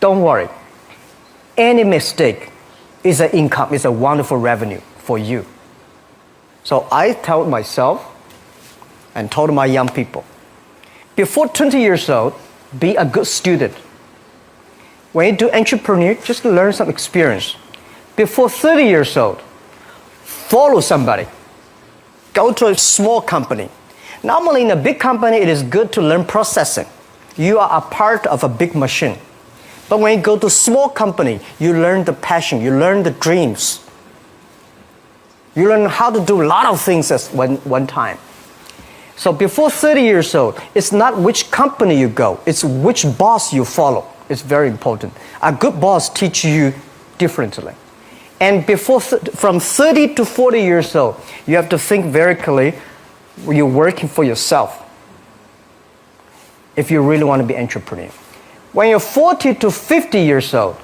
don't worry. Any mistake is an income, is a wonderful revenue for you. So I told myself and told my young people, before 20 years old, be a good student. When you do entrepreneur, just learn some experience. Before 30 years old, follow somebody. Go to a small company. Normally in a big company, it is good to learn processing. You are a part of a big machine. But when you go to a small company, you learn the passion, you learn the dreams. You learn how to do a lot of things at one time. So before 30 years old, it's not which company you go, it's which boss you follow. It's very important. A good boss teaches you differently. And from 30 to 40 years old, you have to think very clearly, you're working for yourself if you really want to be an entrepreneur. When you're 40 to 50 years old,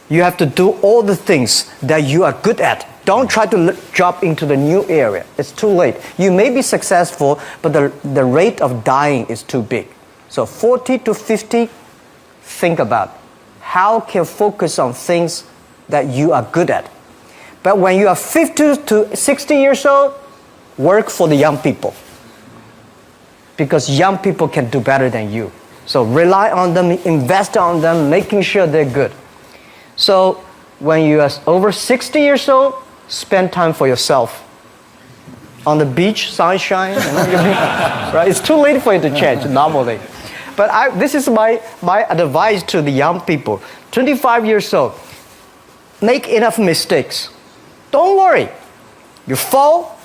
you have to do all the things that you are good at. Don't try to jump into the new area. It's too late. You may be successful, but the rate of dying is too big. So 40 to 50, think about how can you focus on things that you are good at. But when you are 50 to 60 years old, work for the young people. Because young people can do better than you. So rely on them, invest on them, making sure they're good. So when you are over 60 years old, spend time for yourself. On the beach, sunshine, right? It's too late for you to change normally. But this is my advice to the young people. 25 years old, make enough mistakes. Don't worry. You fall,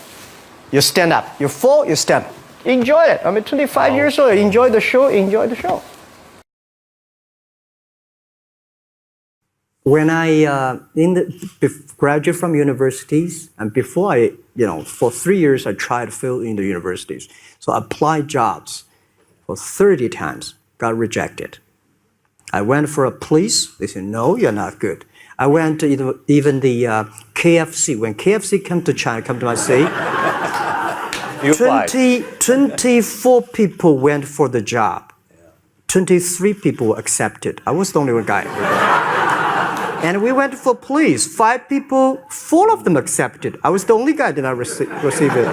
you stand up. You fall, you stand up. Enjoy it. 25 years old, enjoy the show. When I graduate from universities, and before for 3 years I tried to fill in the universities. So I applied jobs for 30 times, got rejected. I went for a police, they said, no, you're not good. I went to even the KFC. When KFC come to China, come to my city, 24 people went for the job. 23 people were accepted. I was the only one guy. And we went for police. 5 people, 4 of them accepted. I was the only guy that did not receive it.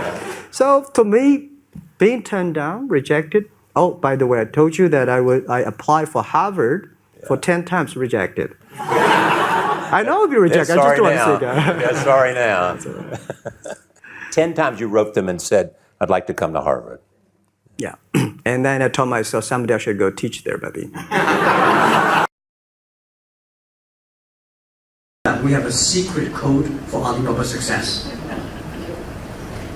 So to me, being turned down, rejected. Oh, by the way, I told you that I applied for Harvard for 10 times, rejected. I know I'll be rejected. I just don't want to say that. Yeah, sorry now. 10 times you wrote them and said, I'd like to come to Harvard. Yeah. And then I told myself, someday I should go teach there, buddy. We have a secret code for Alibaba success.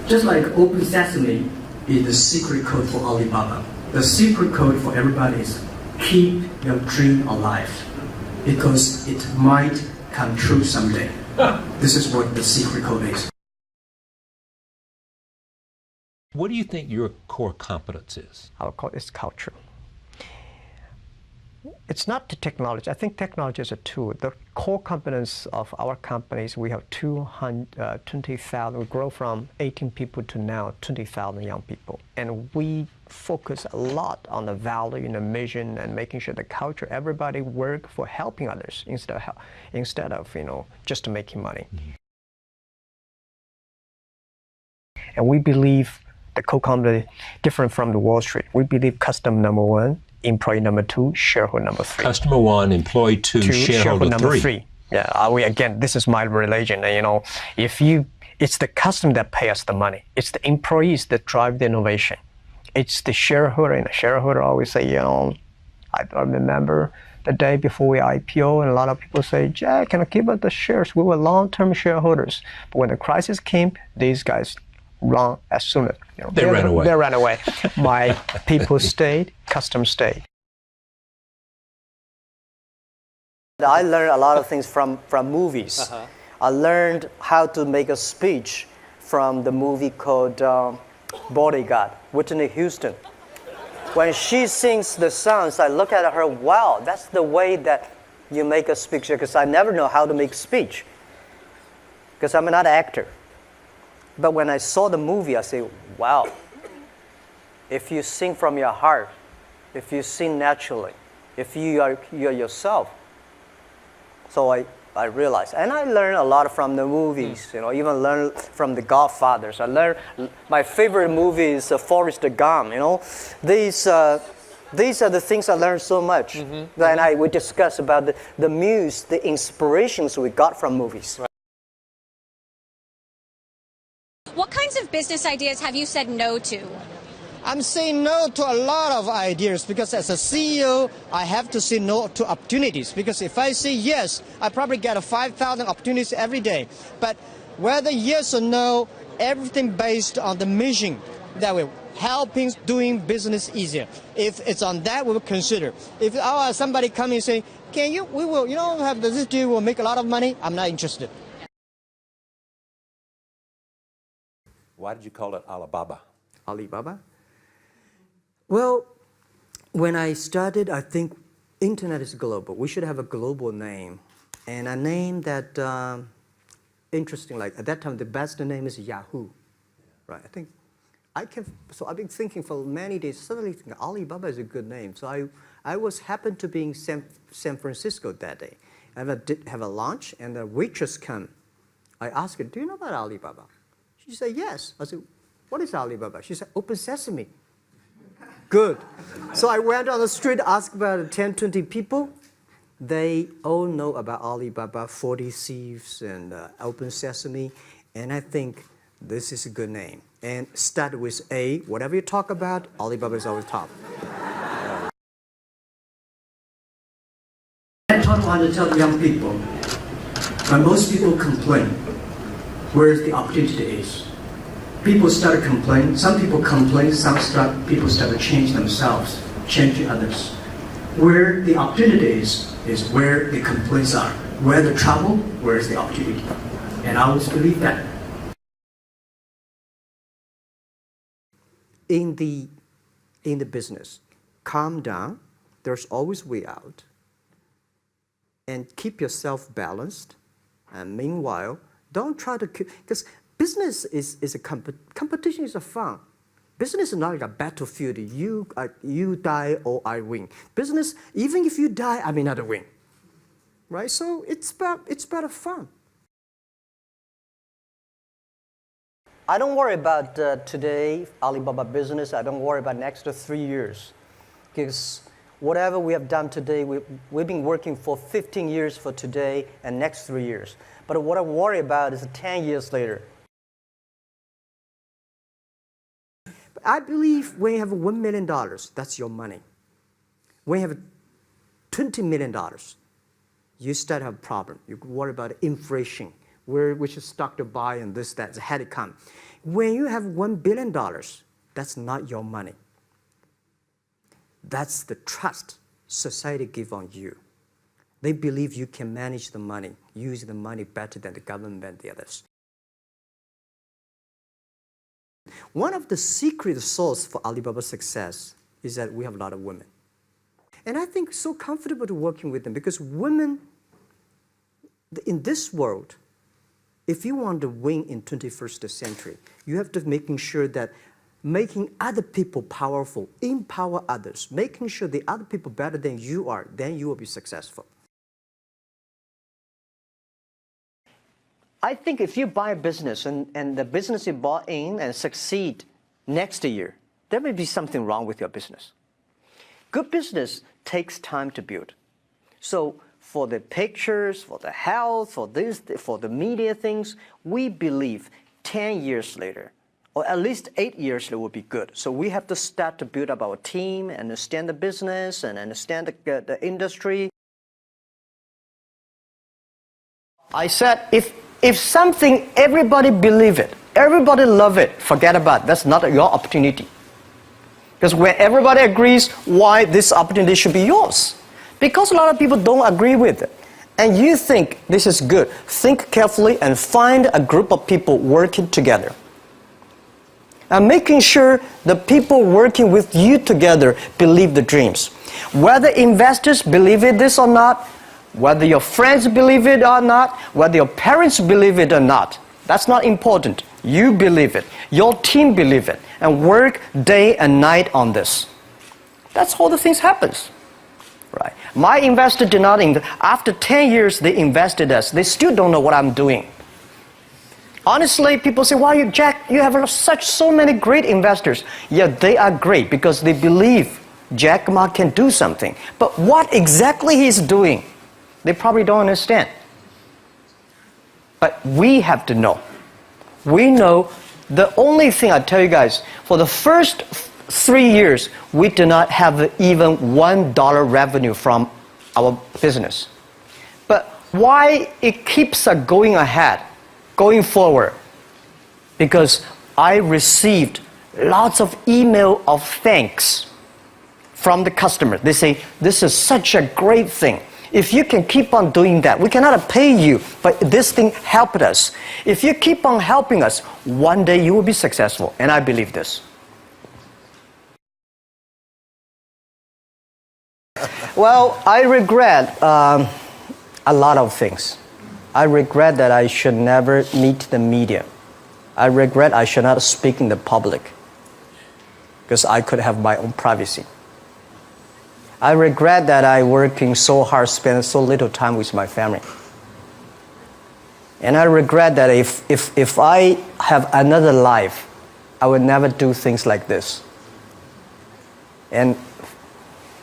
Just like Open Sesame is the secret code for Alibaba, the secret code for everybody is keep your dream alive, because it might come true someday. This is what the secret code is. What do you think your core competence is? Our core is culture. It's not the technology. I think technology is a tool. The core competence of our companies, we have 20,000. We grow from 18 people to now 20,000 young people. And we focus a lot on the value and the mission and making sure the culture, everybody work for helping others instead of just making money. Mm-hmm. And we believe the core company different from the Wall Street. We believe customer number 1, employee number 2, shareholder number 3. Customer 1, employee 2, shareholder number 3. Yeah, again, this is my religion. It's the customer that pay us the money. It's the employees that drive the innovation. It's the shareholder, and the shareholder always say, I remember the day before we IPO, and a lot of people say, Jack, can I give us the shares? We were long-term shareholders. But when the crisis came, these guys run as soon as they ran away. They ran away. My people stayed, customers stayed. I learned a lot of things from movies. Uh-huh. I learned how to make a speech from the movie called Bodyguard, Whitney Houston. When she sings the songs, I look at her, wow, that's the way that you make a speech, because I never know how to make speech, because I'm not an actor. But when I saw the movie, I say, wow, if you sing from your heart, if you sing naturally, if you're yourself. So I realized, and I learned a lot from the movies, even learned from the Godfathers. I learned, my favorite movie is Forrest Gump, These are the things I learned so much. Then we discuss about the muse, the inspirations we got from movies. Right. What kinds of business ideas have you said no to? I'm saying no to a lot of ideas because as a CEO, I have to say no to opportunities. Because if I say yes, I probably get 5,000 opportunities every day. But whether yes or no, everything based on the mission that we're helping doing business easier. If it's on that, we will consider. If somebody coming and saying, we will, have this deal, will make a lot of money, I'm not interested. Why did you call it Alibaba? Alibaba? Well, when I started, I think internet is global. We should have a global name. And a name that, interesting, like at that time, the best name is Yahoo. Right, so I've been thinking for many days, suddenly thinking Alibaba is a good name. So I happened to be in San Francisco that day. I did have a lunch, and the waitress came. I asked her, do you know about Alibaba? She said, yes. I said, what is Alibaba? She said, Open Sesame. Good. So I went on the street, asked about 10, 20 people. They all know about Alibaba, 40 Thieves, and Open Sesame. And I think this is a good name. And start with A. Whatever you talk about, Alibaba is always top. I want to tell young people, when most people complain, where the opportunity is. People start complaining. Some people complain. People start to change themselves, change others. Where the opportunity is where the complaints are. Where the trouble, where is the opportunity. And I always believe that. In the business, calm down. There's always way out. And keep yourself balanced. And meanwhile, don't try to, because business is a competition is a fun. Business is not like a battlefield. You die or I win. Business, even if you die, I may not win. Right? So it's about fun. I don't worry about today, Alibaba business. I don't worry about next 3 years. Because whatever we have done today, we've been working for 15 years for today and next 3 years. But what I worry about is 10 years later. I believe when you have $1 million, that's your money. When you have $20 million, you start to have a problem. You worry about inflation, which stock to buy and this, that, had to come. When you have $1 billion, that's not your money. That's the trust society gives on you. They believe you can manage the money, use the money better than the government and the others. One of the secret sources for Alibaba's success is that we have a lot of women. And I think it's so comfortable to working with them because women, in this world, if you want to win in 21st century, you have to making sure that making other people powerful, empower others, making sure the other people better than you are, then you will be successful. I think if you buy a business and the business you bought in and succeed next year, there may be something wrong with your business. Good business takes time to build. So for the pictures, for the health, for this, for the media things, we believe 10 years later, or at least 8 years later will be good. So we have to start to build up our team, understand the business, and understand the industry. I said, if something, everybody believe it, everybody love it, forget about it. That's not your opportunity. Because when everybody agrees, why this opportunity should be yours? Because a lot of people don't agree with it. And you think this is good. Think carefully and find a group of people working together. And making sure the people working with you together believe the dreams. Whether investors believe it this or not, whether your friends believe it or not, whether your parents believe it or not, that's not important. You believe it. Your team believe it. And work day and night on this. That's how the things happens. Right? My investor did not, after 10 years they invested us, they still don't know what I'm doing. Honestly, people say, "Wow, Jack, you have so many great investors." Yeah, they are great because they believe Jack Ma can do something. But what exactly he's doing, they probably don't understand. But we have to know. We know the only thing I tell you guys, for the first 3 years, we do not have even $1 revenue from our business. But why it keeps us going ahead, going forward? Because I received lots of email of thanks from the customer. They say, "This is such a great thing. If you can keep on doing that, we cannot pay you, but this thing helped us. If you keep on helping us, one day you will be successful." And I believe this. Well, I regret a lot of things. I regret that I should never meet the media. I regret I should not speak in the public because I could have my own privacy. I regret that I working so hard, spend so little time with my family. And I regret that if I have another life, I would never do things like this. And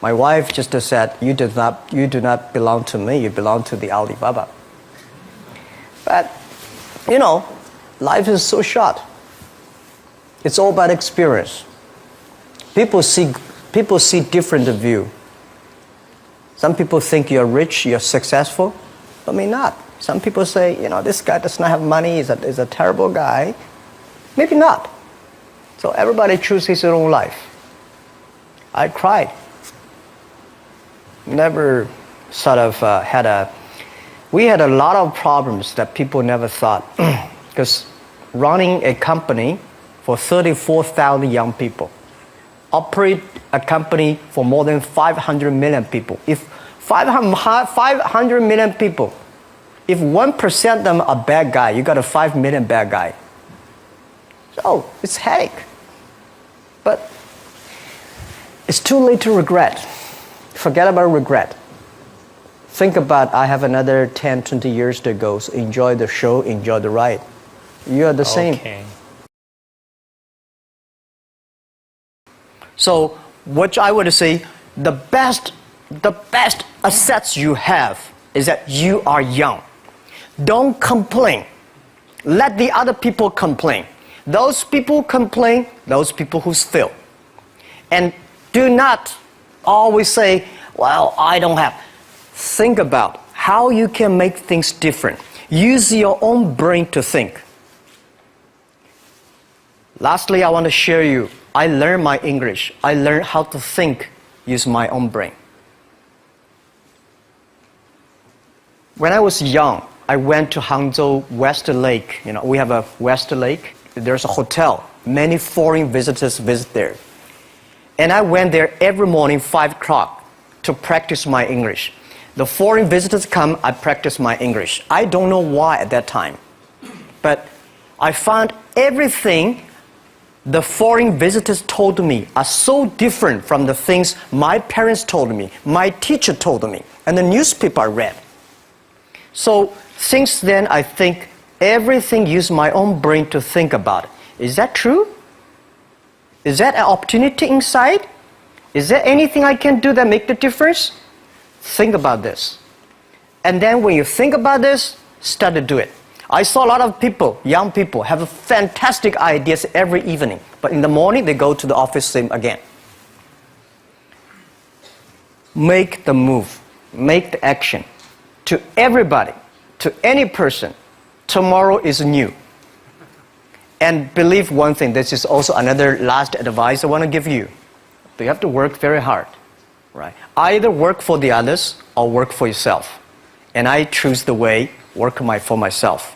my wife just said, you do not belong to me, you belong to the Alibaba. But, you know, life is so short. It's all about experience. People see different view. Some people think you're rich, you're successful, but may not. Some people say, you know, this guy does not have money, he's a terrible guy. Maybe not. So everybody chooses his own life. I cried. Never sort of we had a lot of problems that people never thought. Because running a company for 34,000 young people, operate a company for more than 500 million people. If 500 million people, if 1% of them are bad guy, you got a 5 million bad guy. So it's headache. But it's too late to regret. Forget about regret. Think about, I have another 10, 20 years to go. So enjoy the show, enjoy the ride. You are the same. Okay. So what I would say, the best assets you have is that you are young. Don't complain. Let the other people complain. Those people complain, those people who fail. And do not always say, well, I don't have. Think about how you can make things different. Use your own brain to think. Lastly, I want to share you, I learned my English. I learned how to think, use my own brain. When I was young, I went to Hangzhou West Lake. You know, we have a West Lake. There's a hotel. Many foreign visitors visit there. And I went there every morning, 5 o'clock, to practice my English. The foreign visitors come, I practice my English. I don't know why at that time. But I found everything the foreign visitors told me are so different from the things my parents told me, my teacher told me, and the newspaper I read. So since then, I think everything use my own brain to think about it. Is that true? Is that an opportunity inside? Is there anything I can do that make the difference? Think about this. And then when you think about this, start to do it. I saw a lot of people, young people, have fantastic ideas every evening. But in the morning, they go to the office same again. Make the move. Make the action. To everybody, to any person, tomorrow is new. And believe one thing, this is also another last advice I want to give you. You have to work very hard. Right? Either work for the others or work for yourself. And I choose the way, work for myself.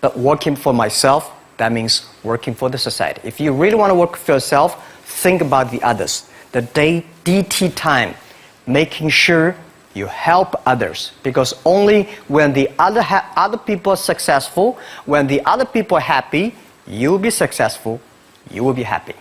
But working for myself, that means working for the society. If you really want to work for yourself, think about the others. The DT time, making sure you help others. Because only when the other people are successful, when the other people are happy, you will be successful, you will be happy.